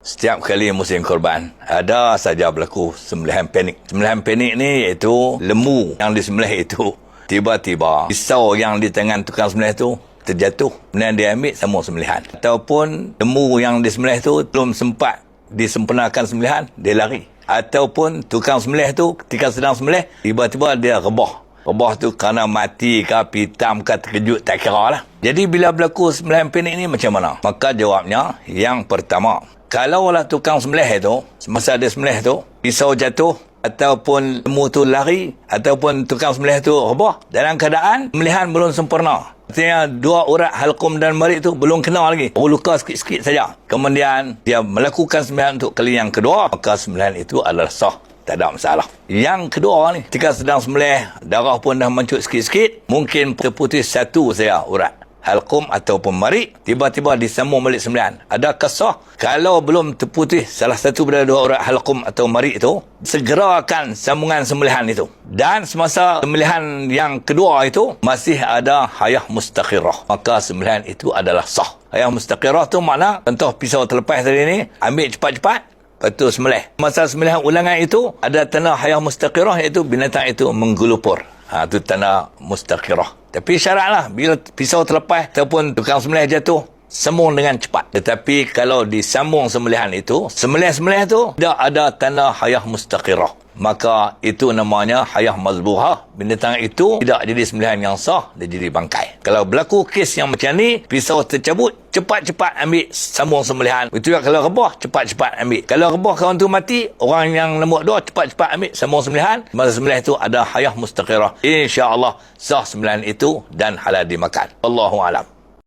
Setiap kali musim korban, ada saja berlaku sembelihan panik. Sembelihan panik ni iaitu lembu yang disembelih itu tiba-tiba pisau yang di tangan tukang sembelih itu terjatuh. Kemudian dia ambil sambung sembelihan. Ataupun lembu yang disembelih itu belum sempat disempurnakan sembelihan, dia lari. Ataupun tukang sembelih itu ketika sedang sembelih, tiba-tiba dia rebah. Rebah tu kerana mati ke, pitam ke, terkejut, tak kira lah. Jadi bila berlaku sembelihan panik ni macam mana? Maka jawabnya, yang pertama, kalaulah tukang sembelih itu, semasa dia sembelih itu, pisau jatuh, ataupun lembu tu lari, ataupun tukang sembelih itu rebah, dalam keadaan sembelihan belum sempurna. Artinya dua urat halqum dan marik itu belum kena lagi. Baru luka sikit-sikit saja. Kemudian dia melakukan sembelihan untuk kali yang kedua, maka sembelihan itu adalah sah. Tak ada masalah. Yang kedua ni, ketika sedang sembelih, darah pun dah mencut sikit-sikit, mungkin terputus satu saja urat halqum ataupun marik, tiba-tiba disambung balik sembelihan. Adakah sah? Kalau belum terputus salah satu daripada dua urat halqum atau marik itu, segerakan sambungan sembelihan itu. Dan semasa sembelihan yang kedua itu masih ada hayah mustaqirah, maka sembelihan itu adalah sah. Hayah mustaqirah tu makna contoh pisau terlepas tadi ni, ambil cepat-cepat, lepas tu sembelih. Masa sembelihan ulangan itu ada tanda hayah mustaqirah, iaitu binatang itu menggelupur. Itu tanda mustaqirah. Tapi syaratlah bila pisau terlepas ataupun tukang sembelih jatuh, sambung dengan cepat. Tetapi kalau disambung sembelihan itu, sembelih-sembelih itu tidak ada tanda hayah mustaqirah, maka itu namanya hayah mazbuhah. Binatang itu tidak jadi sembelihan yang sah, dia jadi bangkai. Kalau berlaku kes yang macam ni, pisau tercabut, cepat-cepat ambil sambung sembelihan. Itu juga kalau rebah, cepat-cepat ambil. Kalau rebah kawan tu mati, orang yang nombor dua cepat-cepat ambil sambung sembelihan. Masa sembelihan itu ada hayah mustaqirah, insya-Allah sah sembelihan itu dan halal dimakan. Allahu a'lam.